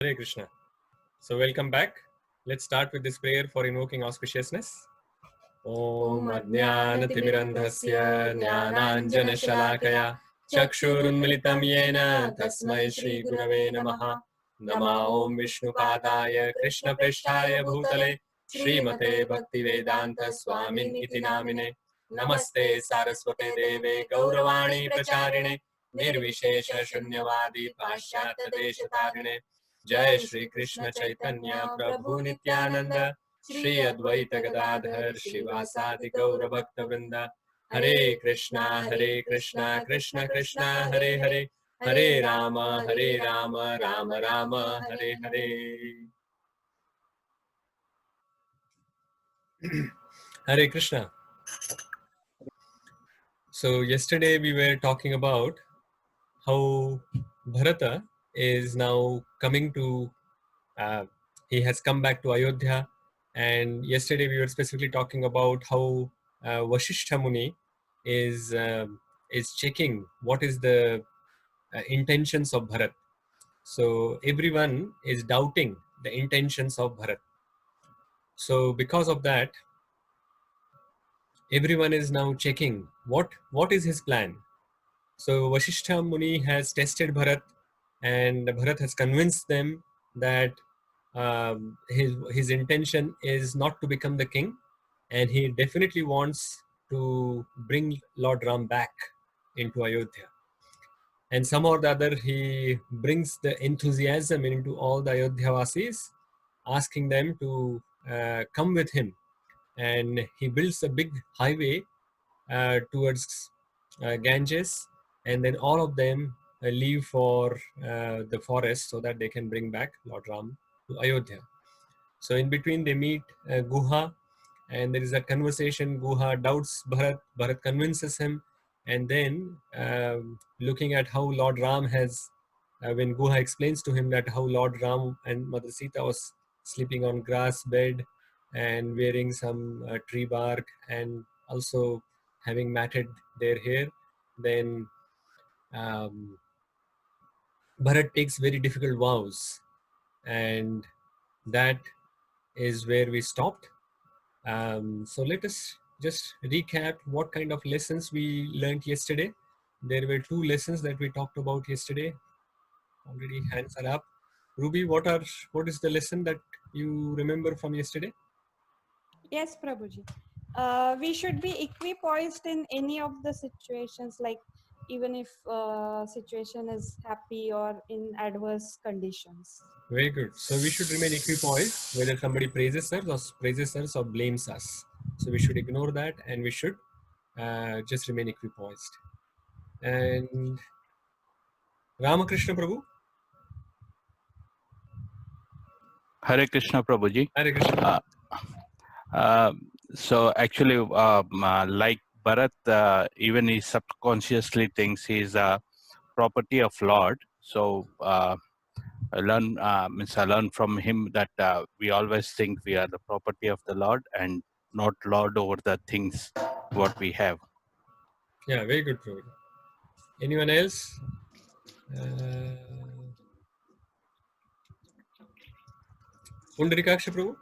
Hare Krishna. So welcome back. Let's start with this prayer for invoking auspiciousness. Om Ajnanatimirandhasya Jnananjana Chakshurunmilitam Yena Tasmai Shri Gurave Namaha Nama Om Vishnupadaya Krishna Prishtaya Bhutale Srimate Bhaktivedanta Swamin Iti Namine Namaste Saraswate Deve Gauravani Pracharine Nirvishesha Shunyavadi Pashyata Deshatarine Jai Shri Krishna Chaitanya Prabhu Nityananda Shri Advaita Gadadhar Shivasadi Gaura Bhakta Vrinda Hare Krishna Krishna Krishna Hare Hare Hare Rama Rama Rama Hare Hare. Hare Krishna. So yesterday we were talking about how Bharata is now coming to he has come back to Ayodhya, and yesterday we were specifically talking about how Vasishtha Muni is checking what is the intentions of Bharat. So everyone is doubting the intentions of Bharat. So because of that, everyone is now checking what is his plan. So Vasishtha Muni has tested Bharat, and Bharat has convinced them that his intention is not to become the king, and he definitely wants to bring Lord Ram back into Ayodhya. And somehow or the other, he brings the enthusiasm into all the Ayodhya Vasis, asking them to come with him. And he builds a big highway towards Ganges, and then all of them leave for the forest so that they can bring back Lord Ram to Ayodhya. So in between they meet Guha, and there is a conversation. Guha doubts Bharat, Bharat convinces him, and then looking at how Lord Ram has, when Guha explains to him that how Lord Ram and Mother Sita was sleeping on grass bed and wearing some tree bark and also having matted their hair, then Bharat takes very difficult vows, and that is where we stopped. So let us just recap what kind of lessons we learned yesterday. There were two lessons that we talked about yesterday. Already hands are up. Ruby, what is the lesson that you remember from yesterday? Yes, Prabhuji. We should be equipoised in any of the situations, like even if situation is happy or in adverse conditions. Very good. So we should remain equipoised, whether somebody praises us or blames us. So we should ignore that, and we should just remain equipoised. And Ramakrishna Prabhu, Hare Krishna Prabhuji. Hare Krishna. Uh, so actually, like Bharat, even he subconsciously thinks he's a property of Lord. So I learn from him that we always think we are the property of the Lord and not Lord over the things what we have. Yeah, very good, Prabhu. Anyone else? Pundarikaksha Prabhu?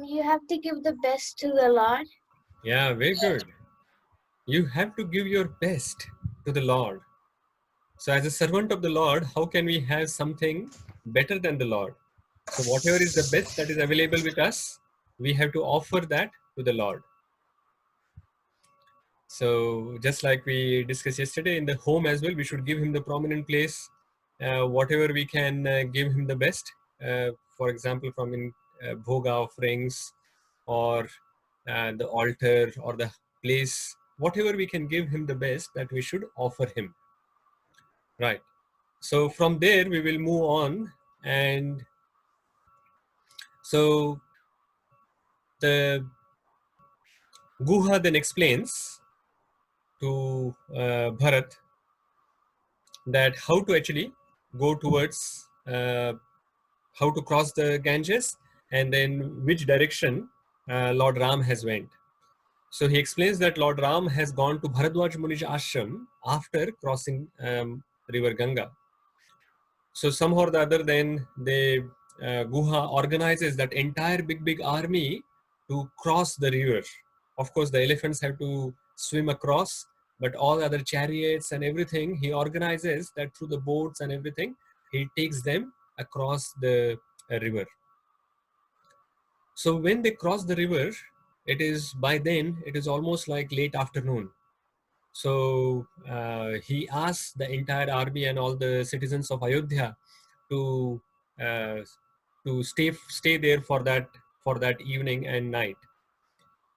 You have to give the best to the Lord. Yeah, very good. You have to give your best to the Lord. So as a servant of the Lord, how can we have something better than the Lord? So whatever is the best that is available with us, we have to offer that to the Lord. So just like we discussed yesterday, in the home as well, we should give him the prominent place. Whatever we can give him the best. For example, from in bhoga offerings, or the altar, or the place, whatever we can give him the best, that we should offer him. Right. So from there we will move on, and so the Guha then explains to Bharat that how to actually go towards how to cross the Ganges, and then which direction Lord Ram has went. So he explains that Lord Ram has gone to Bharadwaj Muni's ashram after crossing river Ganga. So somehow or the other, then Guha organizes that entire big army to cross the river. Of course, the elephants have to swim across, but all other chariots and everything, he organizes that through the boats and everything, he takes them across the river. So when they cross the river, by then it is almost like late afternoon. So he asks the entire army and all the citizens of Ayodhya to uh, stay there for that evening and night.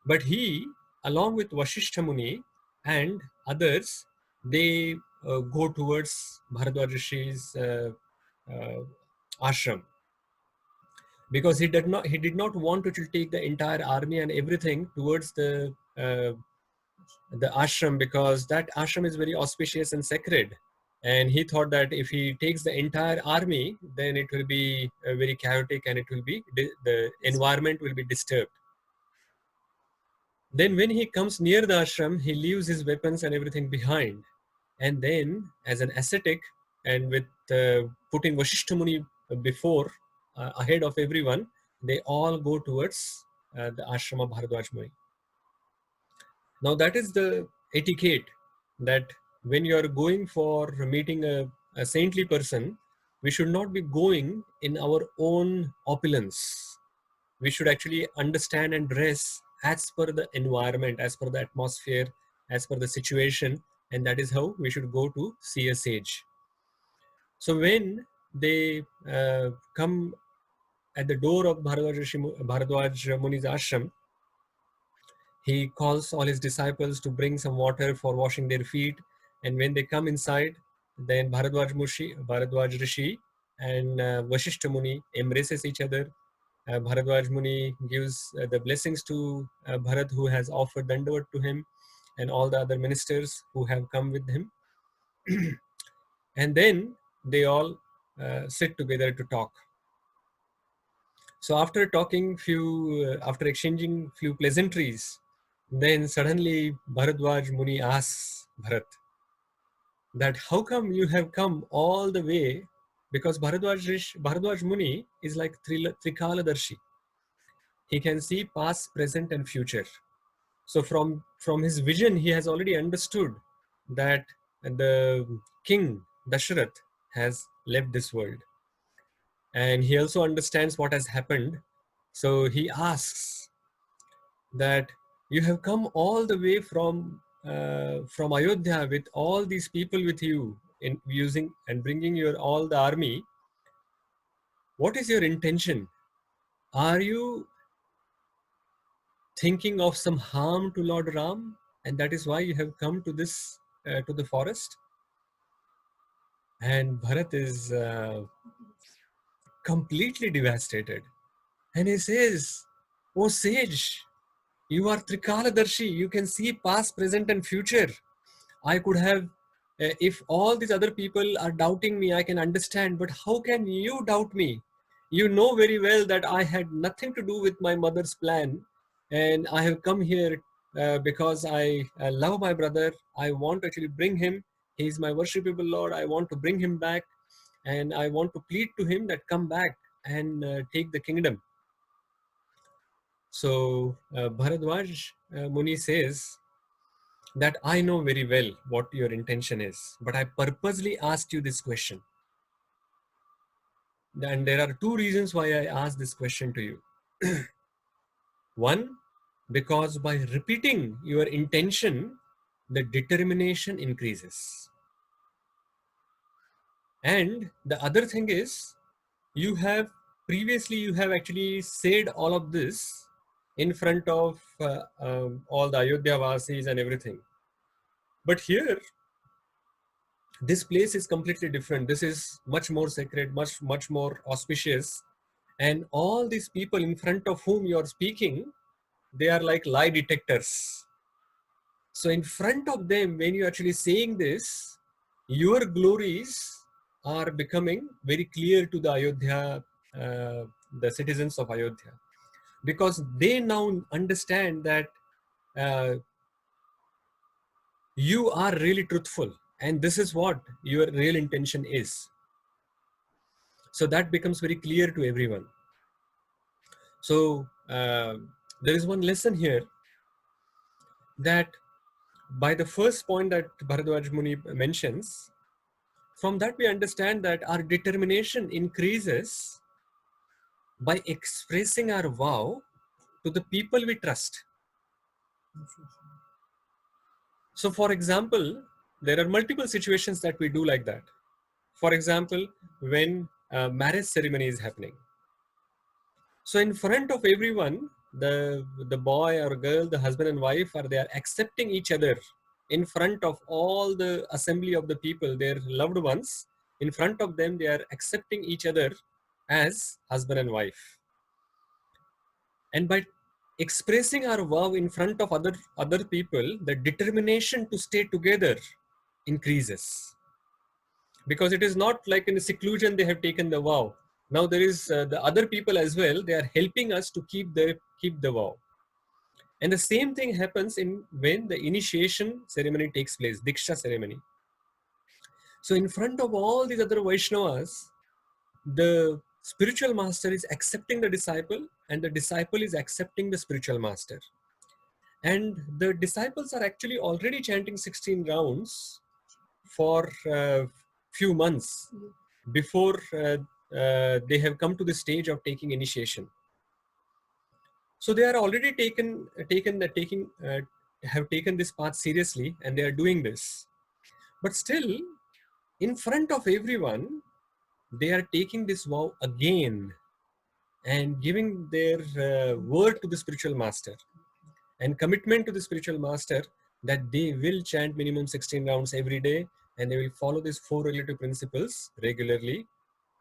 But he, along with Vasishtha Muni and others, they go towards Bharadwaj Rishi's ashram, because he did not want to take the entire army and everything towards the ashram, because that ashram is very auspicious and sacred, and he thought that if he takes the entire army, then it will be very chaotic and the environment will be disturbed. Then when he comes near the ashram, he leaves his weapons and everything behind, and then as an ascetic, and with putting Vasishtha Muni before ahead of everyone, they all go towards the ashram of Bharadwaj Muni. Now that is the etiquette, that when you are going for meeting a saintly person, we should not be going in our own opulence. We should actually understand and dress as per the environment, as per the atmosphere, as per the situation, and that is how we should go to see a sage. So when they come at the door of Bharadwaj Muni's ashram, he calls all his disciples to bring some water for washing their feet. And when they come inside, then Bharadwaj Rishi and Vasishtha Muni embraces each other. Bharadwaj Muni gives the blessings to Bharat, who has offered Dandavat to him, and all the other ministers who have come with him. And then they all sit together to talk. So after after exchanging few pleasantries, then suddenly Bharadwaj Muni asks Bharat that how come you have come all the way, because Bharadwaj Muni is like Trikaladarshi. He can see past, present and future. So from his vision, he has already understood that the king Dasharath has left this world. And he also understands what has happened. So he asks that you have come all the way from Ayodhya with all these people with you, in using and bringing your all the army. What is your intention? Are you thinking of some harm to Lord Ram, and that is why you have come to this to the forest? And Bharat is completely devastated, and he says, "Oh sage, you are Trikaladarshi. You can see past, present, and future. I could have, if all these other people are doubting me, I can understand. But how can you doubt me? You know very well that I had nothing to do with my mother's plan, and I have come here because I love my brother. I want to actually bring him. He is my worshipable Lord. I want to bring him back, and I want to plead to him that come back and take the kingdom." So Bharadwaj Muni says that I know very well what your intention is, but I purposely asked you this question. And there are two reasons why I asked this question to you. One, because by repeating your intention, the determination increases. And the other thing is, you have actually said all of this in front of all the Ayodhya Vasis and everything. But here, this place is completely different. This is much more sacred, much more auspicious. And all these people in front of whom you are speaking, they are like lie detectors. So in front of them, when you're actually saying this, your glories are becoming very clear to the Ayodhya, the citizens of Ayodhya, because they now understand that you are really truthful, and this is what your real intention is. So that becomes very clear to everyone. So there is one lesson here, that by the first point that Bharadwaj Muni mentions, from that we understand that our determination increases by expressing our vow to the people we trust. So for example, there are multiple situations that we do like that. For example, when a marriage ceremony is happening. So in front of everyone, the boy or girl, the husband and wife, they are accepting each other in front of all the assembly of the people, their loved ones. In front of them, they are accepting each other as husband and wife. And by expressing our vow in front of other people, the determination to stay together increases. Because it is not like in a seclusion they have taken the vow. Now there is the other people as well, they are helping us to keep the vow. And the same thing happens in when the initiation ceremony takes place, Diksha ceremony. So in front of all these other Vaishnavas, the spiritual master is accepting the disciple, and the disciple is accepting the spiritual master. And the disciples are actually already chanting 16 rounds for a few months before they have come to the stage of taking initiation. So they are already have taken this path seriously, and they are doing this. But still, in front of everyone, they are taking this vow again and giving their word to the spiritual master and commitment to the spiritual master that they will chant minimum 16 rounds every day, and they will follow these 4 relative principles regularly.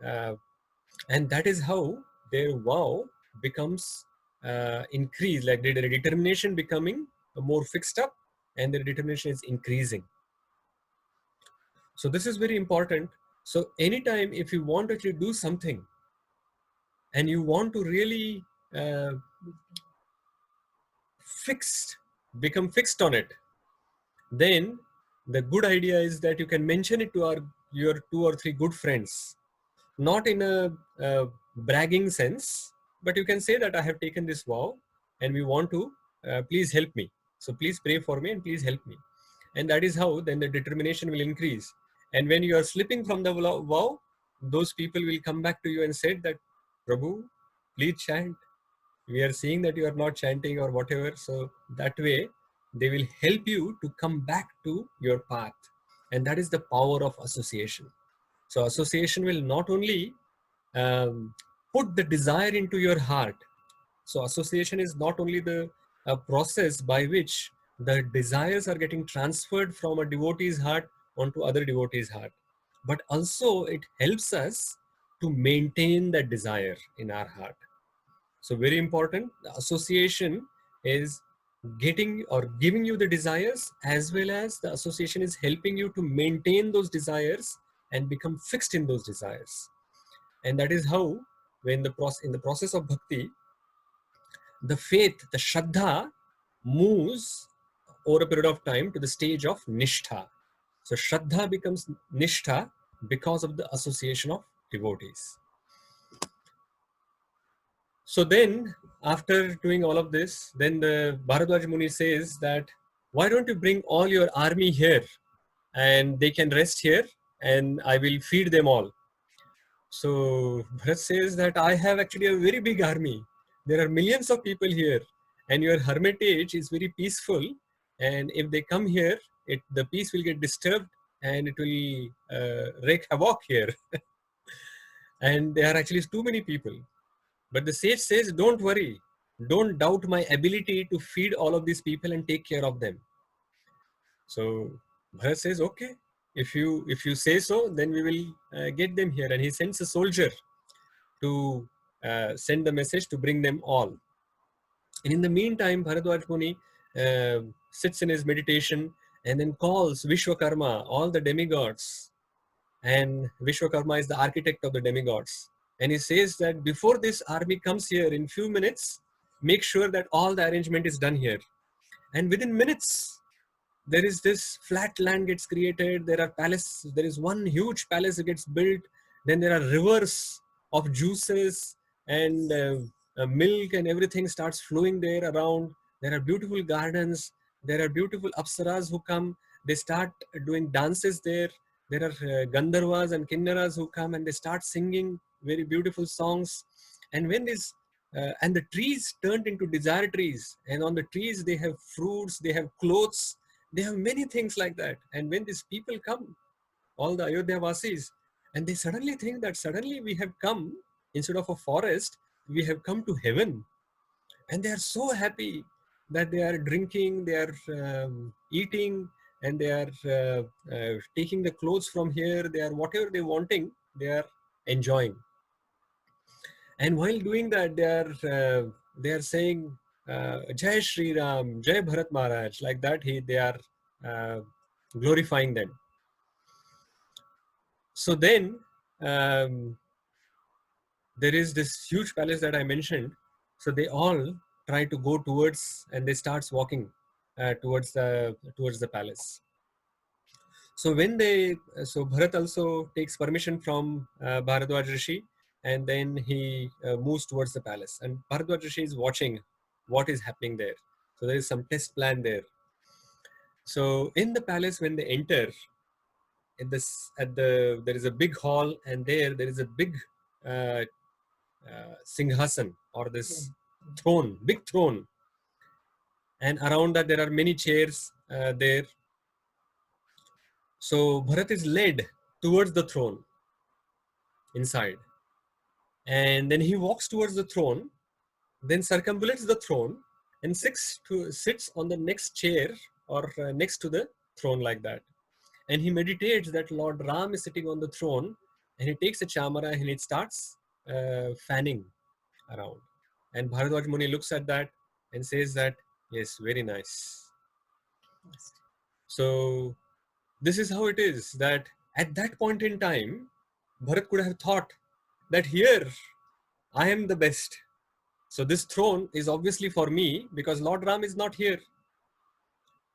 And that is how their vow becomes increased, like their determination becoming more fixed up, and their determination is increasing. So this is very important. So anytime if you want to actually do something and you want to really become fixed on it, then the good idea is that you can mention it to your 2 or 3 good friends, not in a bragging sense, but you can say that I have taken this vow and we want to please help me. So please pray for me and please help me. And that is how then the determination will increase. And when you are slipping from the vow, those people will come back to you and say that, Prabhu, please chant. We are seeing that you are not chanting or whatever. So that way they will help you to come back to your path. And that is the power of association. So association will not only put the desire into your heart. So association is not only the process by which the desires are getting transferred from a devotee's heart onto other devotee's heart, but also it helps us to maintain that desire in our heart. So very important, the association is getting or giving you the desires, as well as the association is helping you to maintain those desires and become fixed in those desires. And that is how, when in the process of bhakti, the faith, the shraddha, moves over a period of time to the stage of nishtha. So shraddha becomes nishtha because of the association of devotees. So then, after doing all of this, then the Bharadwaj Muni says that, why don't you bring all your army here and they can rest here and I will feed them all. So Bharat says that I have actually a very big army. There are millions of people here and your hermitage is very peaceful. And if they come here, the peace will get disturbed and it will wreak havoc here. And there are actually too many people. But the sage says, don't worry. Don't doubt my ability to feed all of these people and take care of them. So Bharat says, okay, if you say so, then we will get them here. And he sends a soldier to send the message to bring them all. And in the meantime, Bharadwaj Muni sits in his meditation and then calls Vishwakarma, all the demigods. And Vishwakarma is the architect of the demigods. And he says that before this army comes here in few minutes, make sure that all the arrangement is done here. And within minutes, there is this flat land gets created. There are palaces. There is one huge palace that gets built. Then there are rivers of juices and milk and everything starts flowing there around. There are beautiful gardens. There are beautiful apsaras who come. They start doing dances there. There are Gandharvas and Kinnaras who come and they start singing very beautiful songs. And when this and the trees turned into desire trees, and on the trees they have fruits, they have clothes, they have many things like that. And when these people come, all the Ayodhya Vasis, and they suddenly think that suddenly we have come, instead of a forest, we have come to heaven. And they are so happy that they are drinking, they are eating, and they are taking the clothes from here. They are whatever they wanting, they are enjoying. And while doing that, they are saying Jai Shri Ram, Jai Bharat Maharaj, like that. They are uh, glorifying them. So then there is this huge palace that I mentioned. So they all try to go towards, and they starts walking towards the palace. So so Bharat also takes permission from Bharadwaj Rishi, and then he moves towards the palace. And Bharadwaj Rishi is watching what is happening there. So there is some test plan there. So in the palace, when they enter, there is a big hall, and there is a big uh, singhasan, or this throne, big throne, and around that there are many chairs there. So Bharat is led towards the throne inside, and then he walks towards the throne, then circumambulates the throne, and sits on the next chair, or next to the throne, like that. And he meditates that Lord Ram is sitting on the throne, and he takes a chamara and it starts fanning around. And Bharadwaj Muni looks at that and says that, yes, very nice. So this is how it is, that at that point in time, Bharat could have thought that here I am the best. So this throne is obviously for me because Lord Ram is not here.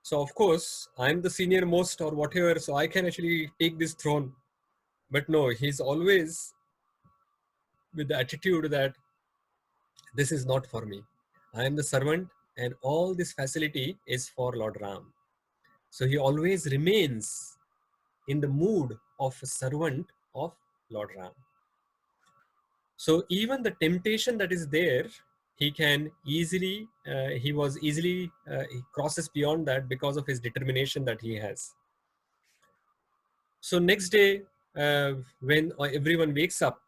So of course, I'm the senior most or whatever, so I can actually take this throne. But no, he's always with the attitude that this is not for me. I am the servant, and all this facility is for Lord Ram. So he always remains in the mood of a servant of Lord Ram. So even the temptation that is there, he crosses beyond that because of his determination that he has. So next day, when everyone wakes up,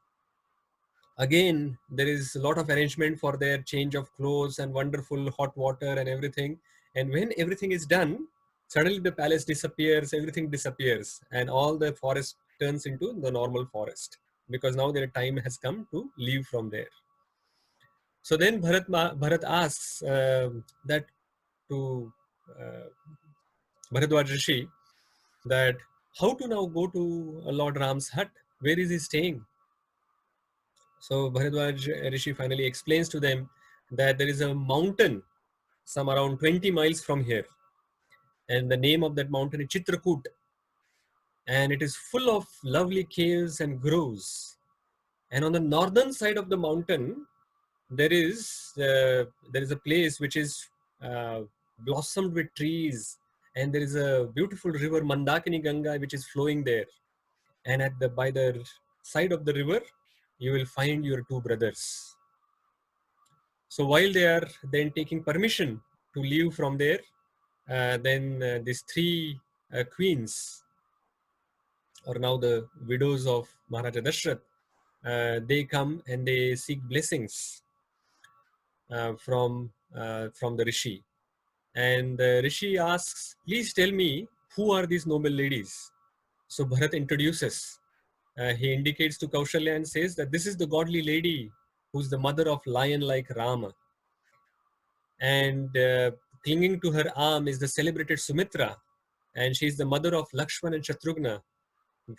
again, there is a lot of arrangement for their change of clothes and wonderful hot water and everything. And when everything is done, suddenly the palace disappears, everything disappears, and all the forest turns into the normal forest, because now their time has come to leave from there. So then Bharat asks that to Bharadwaj Rishi, that how to now go to Lord Ram's hut? Where is he staying? So Bharadwaj Rishi finally explains to them that there is a mountain some around 20 miles from here, and the name of that mountain is Chitrakoot, and it is full of lovely caves and groves. And on the northern side of the mountain, there is a place which is uh, blossomed with trees, and there is a beautiful river Mandakini Ganga which is flowing there. And by the side of the river, you will find your two brothers. So while they are then taking permission to leave from there, then these three queens, or now the widows of Maharaja Dashrath, they come and they seek blessings from the Rishi. And the Rishi asks, please tell me, who are these noble ladies? So Bharat introduces. He indicates to Kaushalya and says that this is the godly lady who's the mother of lion like Rama. And clinging to her arm is the celebrated Sumitra. And she is the mother of Lakshman and Shatrughna,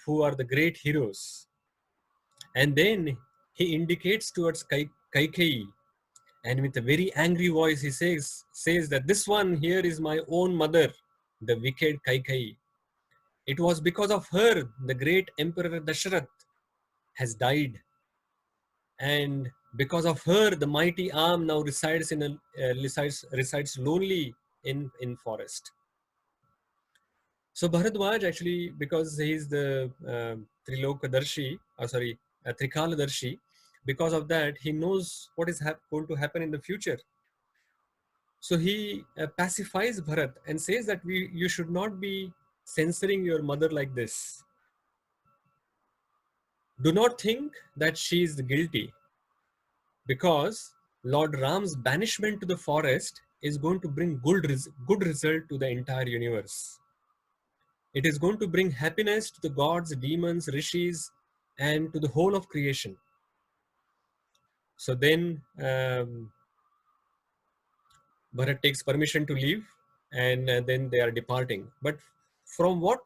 who are the great heroes. And then he indicates towards Kaikeyi, And with a very angry voice, he says that this one here is my own mother, the wicked Kaikai. It was because of her the great Emperor Dasharath has died, and because of her the mighty arm now resides resides lonely in forest. So Bharadwaj actually, because he is the Trilokadarshi, Trikaladarshi, because of that he knows what is going to happen in the future. So he pacifies Bharat and says that you should not be censoring your mother like this. Do not think that she is guilty, because Lord Ram's banishment to the forest is going to bring good result to the entire universe. It is going to bring happiness to the gods, demons, rishis, and to the whole of creation. So then Bharat takes permission to leave, and then they are departing. But from what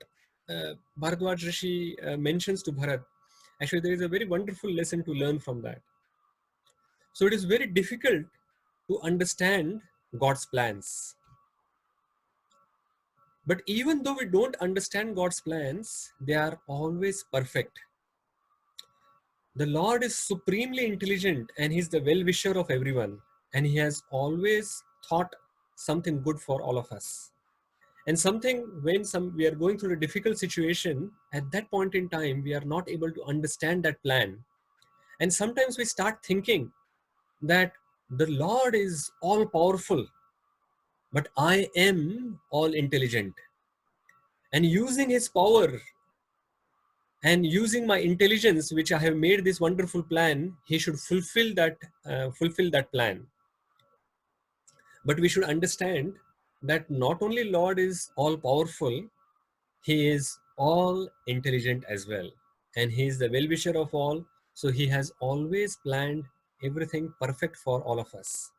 Bharadwaj Rishi mentions to Bharat, actually there is a very wonderful lesson to learn from that. So it is very difficult to understand God's plans. But even though we don't understand God's plans, they are always perfect. The Lord is supremely intelligent and He's the well-wisher of everyone. And He has always thought something good for all of us. And something when we are going through a difficult situation, at that point in time, we are not able to understand that plan. And sometimes we start thinking that the Lord is all powerful, but I am all intelligent. And using His power and using my intelligence, which I have made this wonderful plan, He should fulfill that plan. But we should understand that not only Lord is all powerful, He is all intelligent as well. And He is the well-wisher of all. So He has always planned everything perfect for all of us.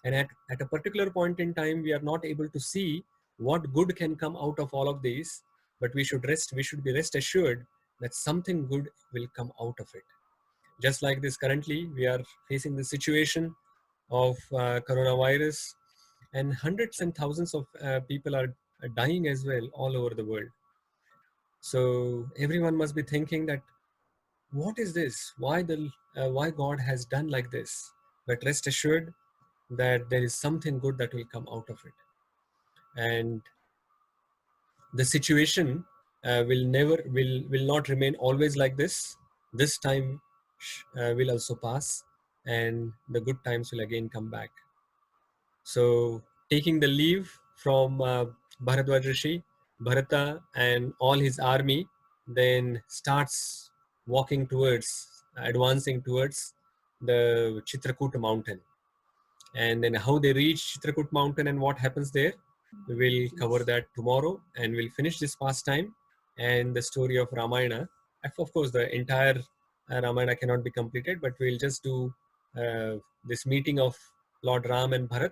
And at a particular point in time, we are not able to see what good can come out of all of these, but we should be rest assured that something good will come out of it. Just like this, currently, we are facing the situation of coronavirus, and hundreds and thousands of people are dying as well all over the world. So everyone must be thinking that, what is this? Why God has done like this? But rest assured that there is something good that will come out of it. And the situation will not remain always like this. This time will also pass, and the good times will again come back. So taking the leave from Bharadwaj Rishi, Bharata and all his army then starts advancing towards the Chitrakuta mountain. And then how they reach Chitrakuta mountain and what happens there, we will cover that tomorrow, and we'll finish this pastime and the story of Ramayana. Of course, the entire Ramayana cannot be completed, but we'll just do this meeting of Lord Ram and Bharat,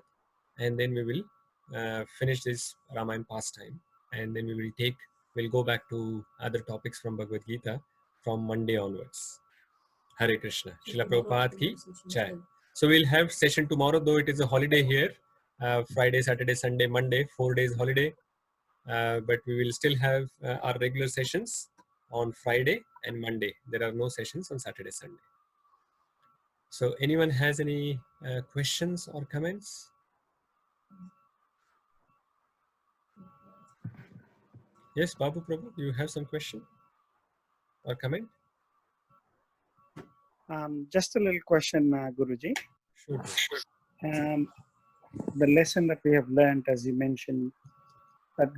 and then we will finish this Ramayana pastime, and then we'll go back to other topics from Bhagavad Gita from Monday onwards. Hare Krishna. Srila Prabhupada ki jai. So we'll have session tomorrow, though it is a holiday here. Friday, Saturday, Sunday, Monday, 4 days holiday. But we will still have our regular sessions on Friday and Monday. There are no sessions on Saturday, Sunday. So anyone has any questions or comments? Yes, Babu Prabhu, you have some question or comment? Just a little question, Guruji. Sure. The lesson that we have learned, as you mentioned, that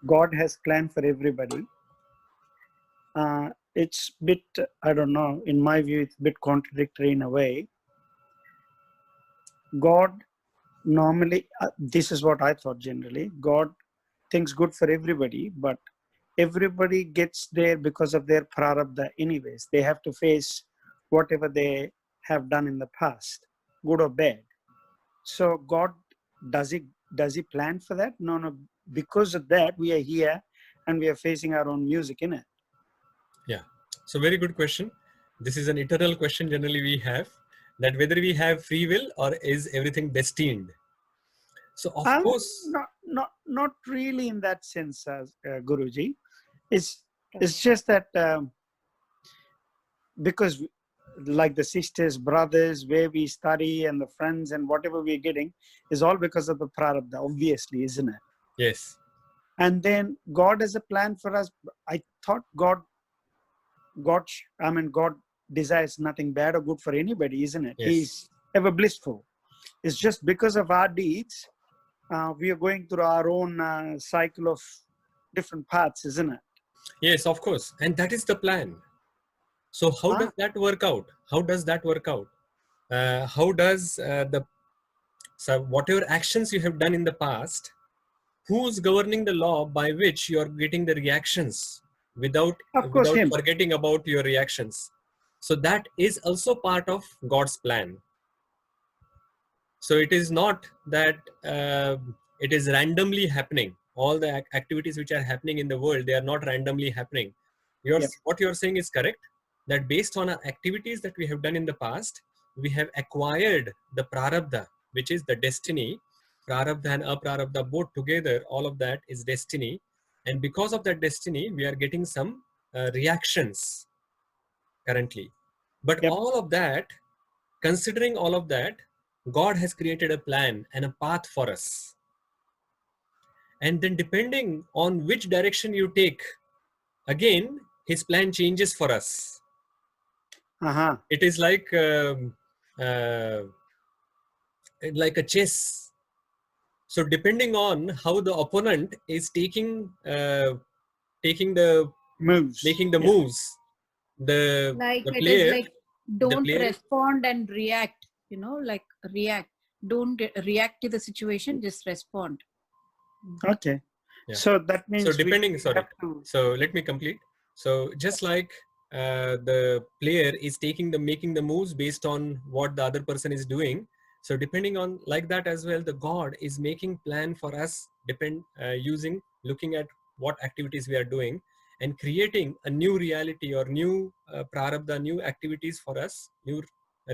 God has planned for everybody. It's a bit, I don't know, in my view, it's a bit contradictory in a way. God normally, this is what I thought generally, God thinks good for everybody, but everybody gets there because of their prarabdha anyways. They have to face whatever they have done in the past, good or bad. So God, does he plan for that? No. Because of that, we are here and we are facing our own music in it. Yeah. So very good question. This is an eternal question generally we have, that whether we have free will or is everything destined. So of course, Not really in that sense, Guruji. It's just that because like the sisters, brothers, where we study and the friends and whatever we're getting is all because of the prarabdha, obviously, isn't it? yes, And then God has a plan for us. I thought God desires nothing bad or good for anybody, isn't it? Yes. He's ever blissful. It's just because of our deeds, we are going through our own cycle of different paths, isn't it? yes, of course. And that is the plan. So how does that work out? How does that work out? How does so whatever actions you have done in the past, who's governing the law by which you are getting the reactions without Of course, him. forgetting about your reactions? So that is also part of God's plan. So it is not that it is randomly happening. All the activities which are happening in the world, they are not randomly happening. What you're saying is correct, that based on our activities that we have done in the past, we have acquired the prarabdha, which is the destiny. Prarabdha and aprarabdha both together, all of that is destiny. And because of that destiny, we are getting some reactions currently. But all of that, considering all of that, God has created a plan and a path for us. And then depending on which direction you take, again, his plan changes for us. It is like a chess. So depending on how the opponent is taking the moves, making the moves, the it player, is like don't respond and react, like react. Don't react to the situation, just respond. Okay. Yeah. So that means so depending so let me complete. So just like the player is making the moves based on what the other person is doing, so depending on like that as well, the God is making plan for us, looking at what activities we are doing and creating a new reality or new prarabdha, new activities for us, new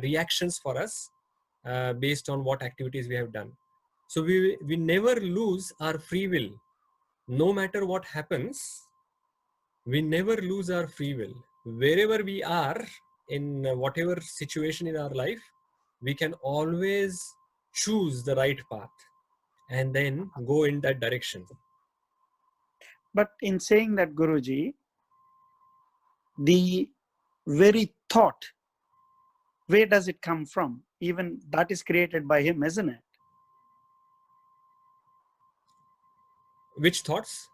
reactions for us based on what activities we have done. So we never lose our free will. No matter what happens, we never lose our free will. Wherever we are, in whatever situation in our life, we can always choose the right path and then go in that direction. But in saying that, Guruji, the very thought, where does it come from? Even that is created by him, isn't it? Which thoughts?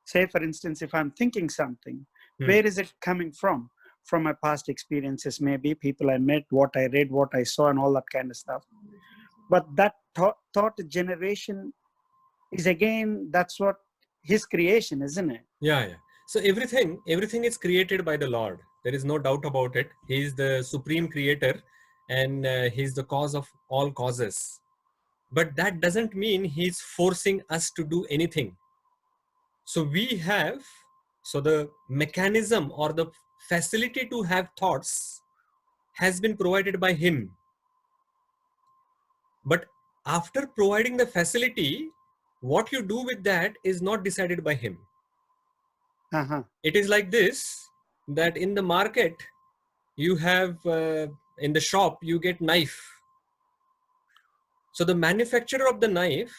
Say, for instance, if I'm thinking something, where is it coming from? From my past experiences, maybe people I met, what I read, what I saw, and all that kind of stuff. But that thought generation is, again, that's what his creation, isn't it? Yeah. So everything is created by the Lord. There is no doubt about it. He is the supreme creator and he is the cause of all causes. But that doesn't mean he's forcing us to do anything. So the mechanism or the facility to have thoughts has been provided by him. But after providing the facility, what you do with that is not decided by him. It is like this, that in the market, you have, in the shop, you get knife. So the manufacturer of the knife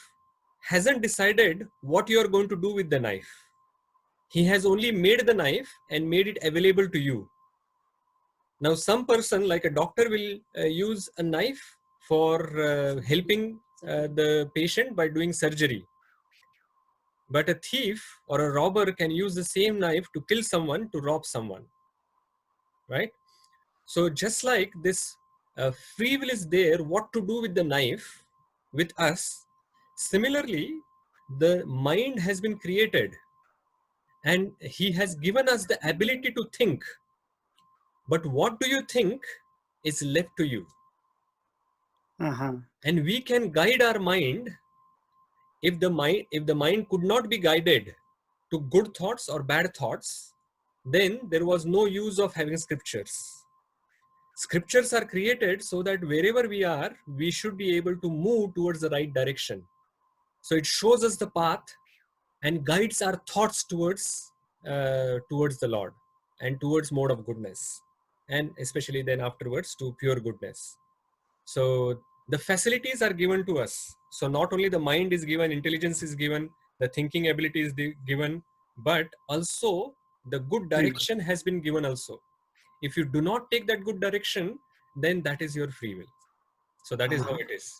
hasn't decided what you are going to do with the knife. He has only made the knife and made it available to you. Now, some person like a doctor will use a knife for helping the patient by doing surgery. But a thief or a robber can use the same knife to kill someone, to rob someone. Right? So just like this free will is there, what to do with the knife with us, similarly, the mind has been created and he has given us the ability to think. But what do you think is left to you? And we can guide our mind. If the mind could not be guided to good thoughts or bad thoughts, then there was no use of having scriptures. Scriptures are created so that wherever we are, we should be able to move towards the right direction. So it shows us the path and guides our thoughts towards the Lord and towards mode of goodness, and especially then afterwards to pure goodness. So the facilities are given to us. So not only the mind is given, intelligence is given, the thinking ability is given, but also the good direction has been given also. If you do not take that good direction, then that is your free will. So that is how it is.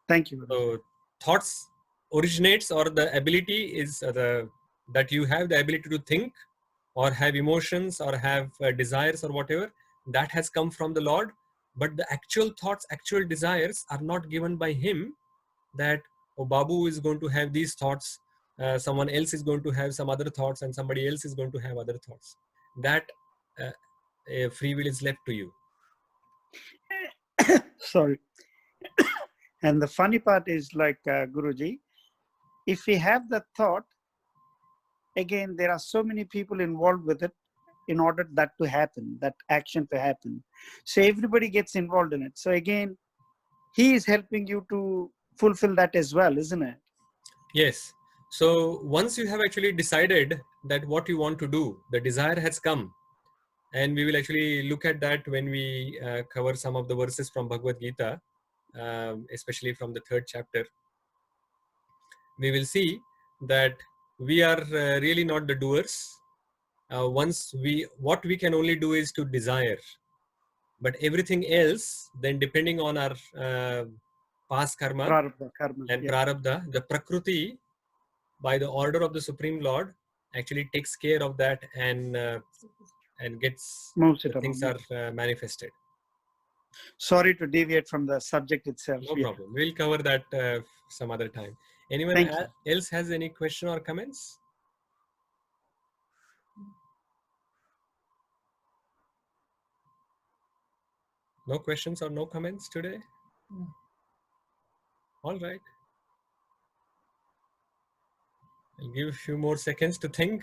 Thank you. So thoughts originates, or the ability is that you have the ability to think or have emotions or have desires or whatever, that has come from the Lord. But the actual thoughts, actual desires are not given by him, that, oh, Babu is going to have these thoughts, someone else is going to have some other thoughts, and somebody else is going to have other thoughts. That free will is left to you. Sorry. And the funny part is, like, Guruji, if we have the thought, again, there are so many people involved with it in order that to happen, that action to happen. So everybody gets involved in it. So again, he is helping you to fulfill that as well, isn't it? Yes. So once you have actually decided that what you want to do, the desire has come. And we will actually look at that when we cover some of the verses from Bhagavad Gita, especially from the 3rd chapter. We will see that we are really not the doers. What we can only do is to desire. But everything else, then depending on our past karma and prarabdha, the Prakriti, by the order of the Supreme Lord, actually takes care of that and gets things are manifested. Sorry to deviate from the subject itself. No problem. We'll cover that some other time. Anyone else has any question or comments? No questions or no comments today? All right. I'll give a few more seconds to think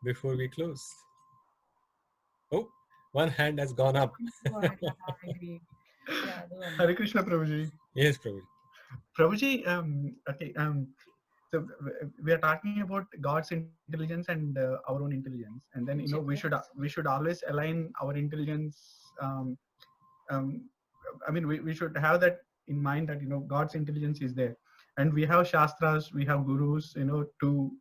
before we close. Oh, one hand has gone up. Hare Krishna, Prabhuji. Yes, Prabhuji. Prabhuji, okay, so we are talking about God's intelligence and our own intelligence, and then we should always align our intelligence. I mean, we should have that in mind, that God's intelligence is there, and we have shastras, we have gurus, to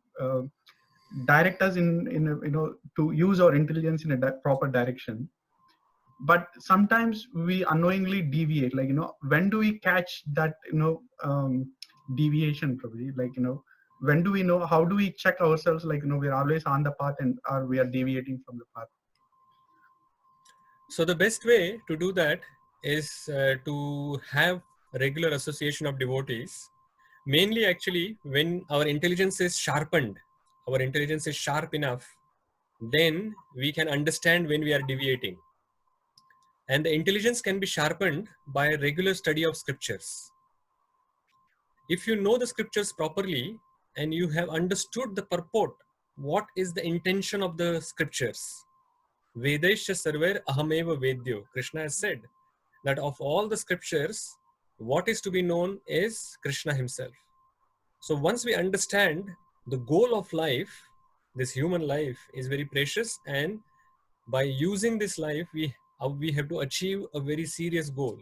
direct us in to use our intelligence in a proper direction. But sometimes we unknowingly deviate. Like, when do we catch that deviation, probably? Like, when do we know? How do we check ourselves? Like, we're always on the path, or we are deviating from the path. So the best way to do that is to have regular association of devotees. Mainly, actually, when our intelligence is sharpened, our intelligence is sharp enough, then we can understand when we are deviating. And the intelligence can be sharpened by a regular study of scriptures. If you know the scriptures properly and you have understood the purport, what is the intention of the scriptures? Vedesha sarver ahameva vedyo. Krishna has said that of all the scriptures, what is to be known is Krishna himself. So once we understand the goal of life, this human life is very precious, and by using this life, we have to achieve a very serious goal.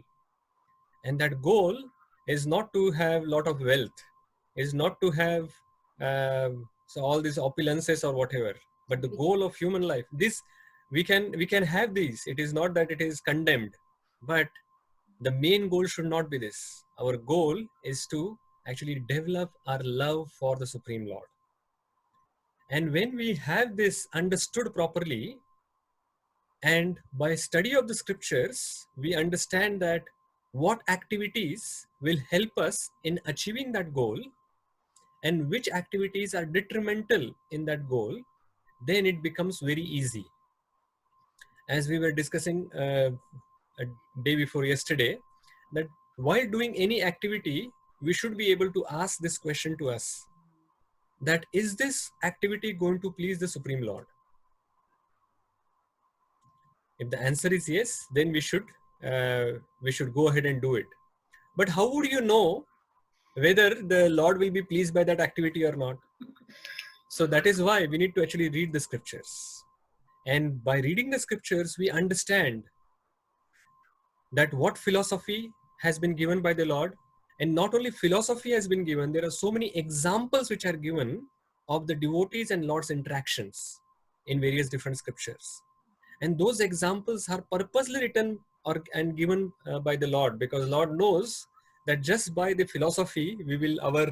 And that goal is not to have a lot of wealth, is not to have so all these opulences or whatever, but the goal of human life, this we can have these. It is not that it is condemned, but the main goal should not be this. Our goal is to actually develop our love for the Supreme Lord. And when we have this understood properly, and by study of the scriptures, we understand that what activities will help us in achieving that goal and which activities are detrimental in that goal, then it becomes very easy. As we were discussing a day before yesterday, that while doing any activity, we should be able to ask this question to us, that is this activity going to please the Supreme Lord? If the answer is yes, then we should go ahead and do it. But how would you know whether the Lord will be pleased by that activity or not? So that is why we need to actually read the scriptures. And by reading the scriptures, we understand that what philosophy has been given by the Lord. And not only philosophy has been given, there are so many examples which are given of the devotees and Lord's interactions in various different scriptures. And those examples are purposely written and given by the Lord, because Lord knows that just by the philosophy, our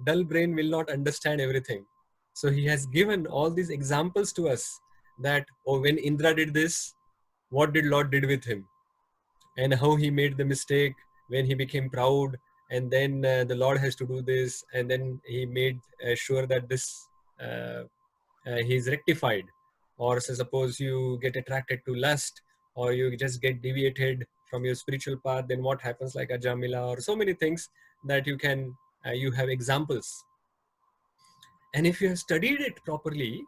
dull brain will not understand everything. So he has given all these examples to us that, oh, when Indra did this, what did Lord did with him? And how he made the mistake when he became proud, and then the Lord has to do this, and then he made sure that this he is rectified. Or so suppose you get attracted to lust, or you just get deviated from your spiritual path, then what happens, like Ajamila, or so many things that you can you have examples. And if you have studied it properly,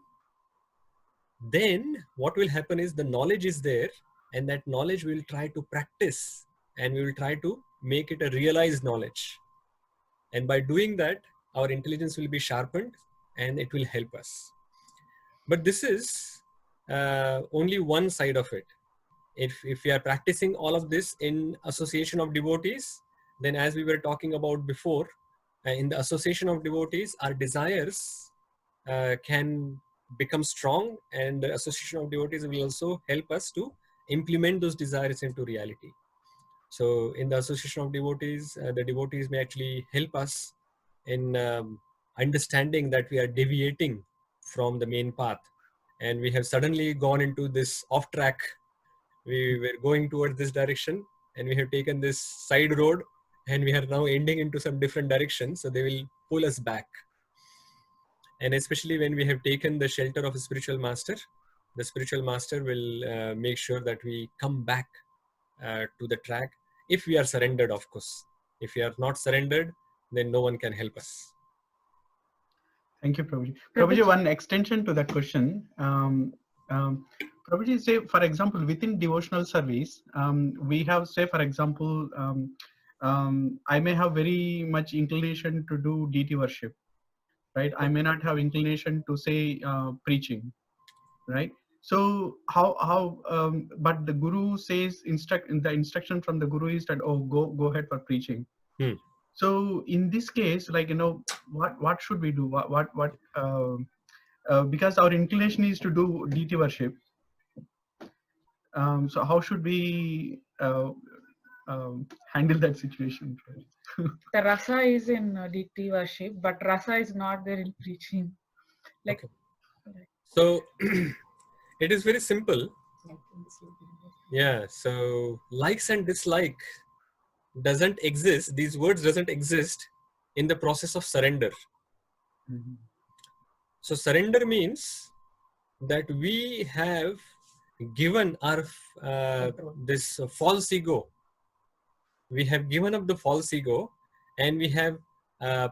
then what will happen is the knowledge is there, and that knowledge we will try to practice, and we will try to make it a realized knowledge. And by doing that, our intelligence will be sharpened and it will help us. But this is only one side of it. If we are practicing all of this in association of devotees, then as we were talking about before, in the association of devotees, our desires can become strong, and the association of devotees will also help us to implement those desires into reality. So in the association of devotees, the devotees may actually help us in understanding that we are deviating from the main path, and we have suddenly gone into this off track. We were going towards this direction, and we have taken this side road, and we are now ending into some different direction. So they will pull us back. And especially when we have taken the shelter of a spiritual master, the spiritual master will make sure that we come back to the track, if we are surrendered, of course. If we are not surrendered, then no one can help us. Thank you, Prabhuji. Prabhuji, one extension to that question. Prabhuji, say, for example, within devotional service, we have, say, for example, I may have very much inclination to do deity worship, right? I may not have inclination to say preaching, right? So but the Guru says, the instruction from the Guru is that, oh, go ahead for preaching. So in this case, like, what should we do? Because our inclination is to do deity worship. So how should we handle that situation? The rasa is in deity worship, but rasa is not there in preaching. Like, okay. So it is very simple. Yeah. So likes and dislike doesn't exist. These words doesn't exist in the process of surrender. Mm-hmm. So surrender means that we have given our this false ego. We have given up the false ego, and we have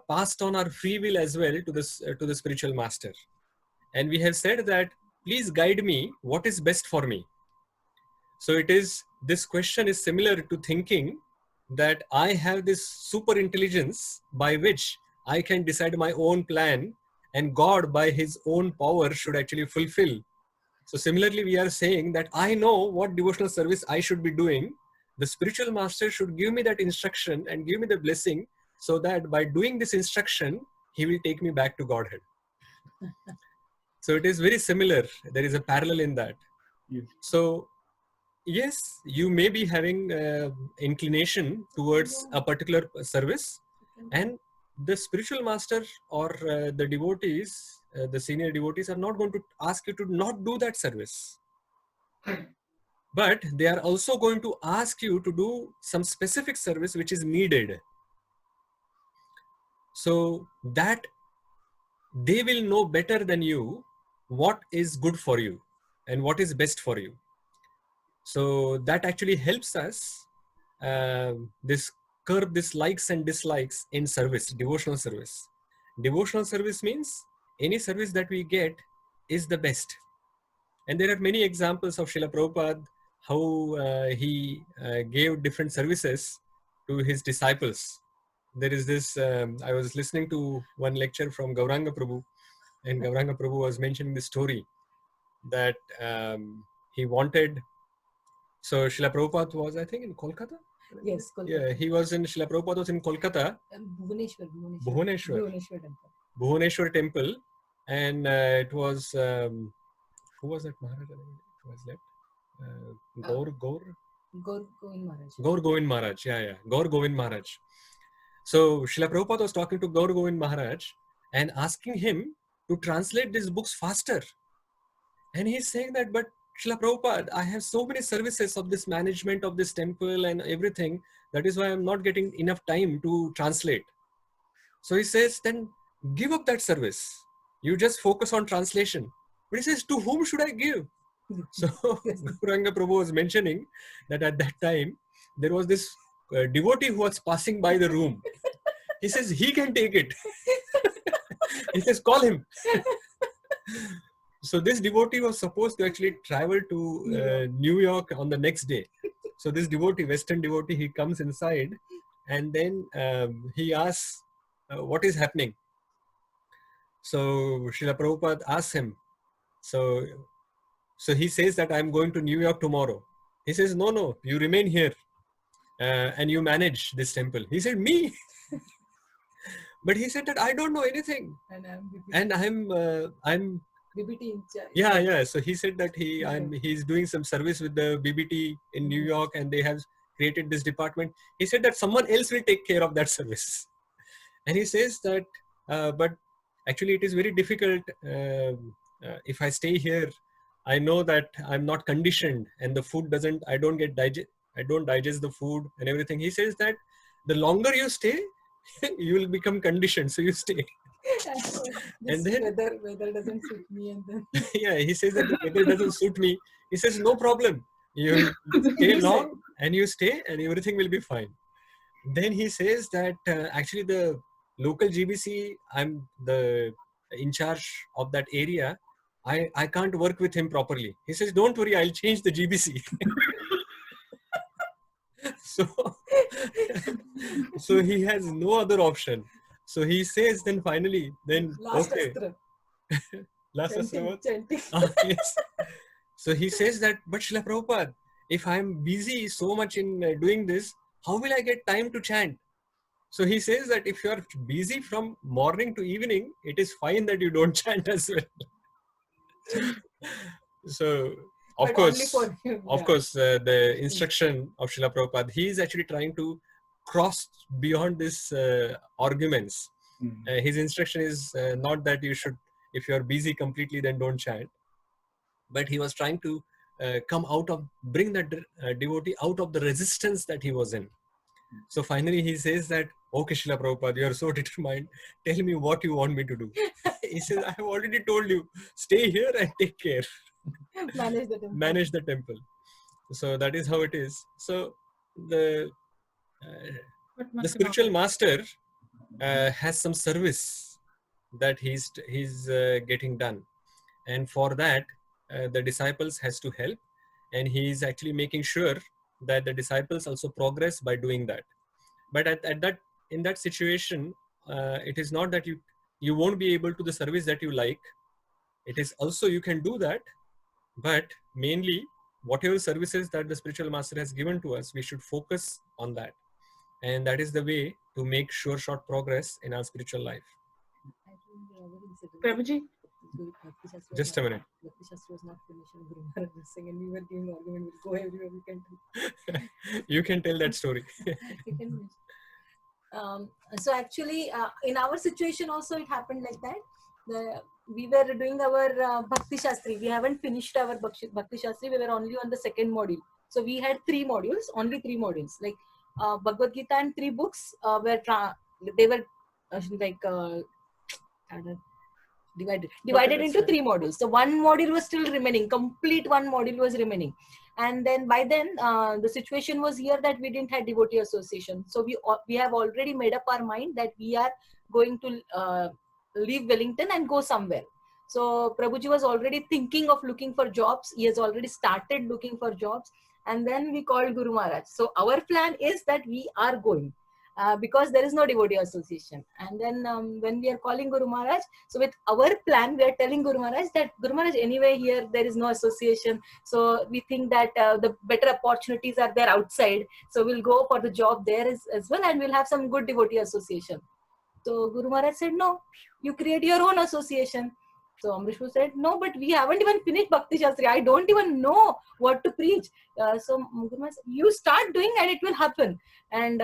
passed on our free will as well to the spiritual master. And we have said that, please guide me, what is best for me. So this question is similar to thinking that I have this super intelligence by which I can decide my own plan, and God by his own power should actually fulfill. So similarly, we are saying that I know what devotional service I should be doing. The spiritual master should give me that instruction and give me the blessing, so that by doing this instruction, he will take me back to Godhead. So it is very similar. There is a parallel in that. Yes. So yes, you may be having inclination towards a particular service, and the spiritual master or the devotees, the senior devotees, are not going to ask you to not do that service. But they are also going to ask you to do some specific service which is needed. So that they will know better than you what is good for you and what is best for you. So that actually helps us curb this likes and dislikes in service, devotional service. Devotional service means any service that we get is the best. And there are many examples of Srila Prabhupada how he gave different services to his disciples. There is this, I was listening to one lecture from Gauranga Prabhu, and Gauranga Prabhu was mentioning the story that he wanted. So Srila Prabhupada was, I think, in Kolkata. Yes, Kolkata. Yeah, he was in, Srila Prabhupada was in Kolkata. Bhubaneswar temple, and it was who was that Maharaj? Who was left? Gaur Govind Maharaj. Gaur Govind Maharaj. Yeah. Gaur Govind Maharaj. So Srila Prabhupada was talking to Gaur Govind Maharaj and asking him to translate these books faster. And he's saying that, but Srila Prabhupada, I have so many services of this management of this temple and everything. That is why I'm not getting enough time to translate. So he says, then give up that service. You just focus on translation. But he says, to whom should I give? So Gauranga Prabhu was mentioning that at that time, there was this devotee who was passing by the room. He says, he can take it. He says, call him. So this devotee was supposed to actually travel to New York on the next day. So this devotee, Western devotee, he comes inside and then he asks, what is happening? So Srila Prabhupada asks him, so he says that I'm going to New York tomorrow. He says, no, you remain here and you manage this temple. He said, me? But he said that I don't know anything. And I'm BBT in charge. Yeah. So he said that he's doing some service with the BBT in New York and they have created this department. He said that someone else will take care of that service. And he says that, but actually it is very difficult. If I stay here, I know that I'm not conditioned and the food I don't digest the food and everything. He says that the longer you stay, you will become conditioned. So you stay. And then weather doesn't suit me, and then yeah, he says that the weather doesn't suit me. He says, no problem. You stay long and you stay and everything will be fine. Then he says that actually the local GBC, I'm the in charge of that area. I can't work with him properly. He says, don't worry, I'll change the GBC. So he has no other option. So he says then finally, last okay. astra. Last Chanting. Yes. So he says that, but Srila Prabhupada, if I'm busy so much in doing this, how will I get time to chant? So he says that if you're busy from morning to evening, it is fine that you don't chant as well. So of course, the instruction of Srila Prabhupada, he is actually trying to cross beyond this arguments. His instruction is not that you should, if you are busy completely, then don't chant. But he was trying to bring that devotee out of the resistance that he was in. So finally he says that, okay, Srila Prabhupada, you are so determined. Tell me what you want me to do. He says, I have already told you, stay here and take care. Manage the temple. So that is how it is. So the spiritual master has some service that he's getting done. And for that, the disciples has to help. And he is actually making sure that the disciples also progress by doing that. But in that situation, it is not that you won't be able to the service that you like. It is also you can do that, but mainly whatever services that the spiritual master has given to us, we should focus on that. And that is the way to make short progress in our spiritual life. Prabhuji? Just a minute. Bhakti Shastra was not finished and Guru Maharaj was saying, and we were giving argument, we'll go everywhere we can do. You can tell that story. So actually, in our situation also, it happened like that. We were doing our Bhakti Shastri. We haven't finished our Bhakti Shastri. We were only on the second module. So we had only three modules. Like Bhagavad Gita and 3 books they were divided into 3 modules. So one module was still remaining, complete one module was remaining. And then by then the situation was here that we didn't have devotee association. So we have already made up our mind that we are going to leave Wellington and go somewhere. So Prabhuji was already thinking of looking for jobs. He has already started looking for jobs. and then we called Guru Maharaj. So our plan is that we are going. Because there is no devotee association. And then when we are calling Guru Maharaj, so with our plan, we are telling Guru Maharaj that Guru Maharaj, anyway, here there is no association. So we think that the better opportunities are there outside. So we'll go for the job there as well, and we'll have some good devotee association. So Guru Maharaj said, no, you create your own association. So Amrish Prabhu said, no, but we haven't even finished Bhakti Shastri. I don't even know what to preach. So Guru Maharaj said, you start doing and it will happen. And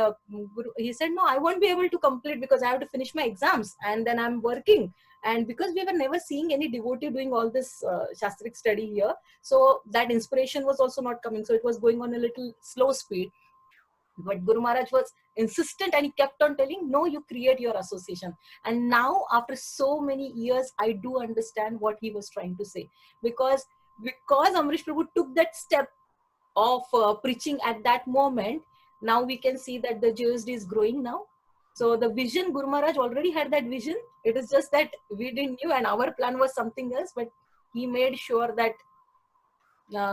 he said, no, I won't be able to complete because I have to finish my exams and then I'm working. And because we were never seeing any devotee doing all this Shastric study here, so that inspiration was also not coming. So it was going on a little slow speed. But Guru Maharaj was insistent and he kept on telling, no, you create your association. And now, after so many years, I do understand what he was trying to say. Because Amrish Prabhu took that step of preaching at that moment, now we can see that the JSD is growing now. So the vision, Guru Maharaj already had that vision. It is just that we didn't know and our plan was something else, but he made sure that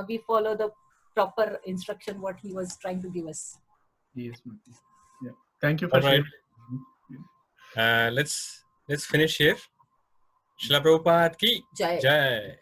we follow the proper instruction, what he was trying to give us. Yes, Mati. Yeah. Thank you for All right. sharing. Let's finish here. Srila Prabhupada ki Jai. Jai.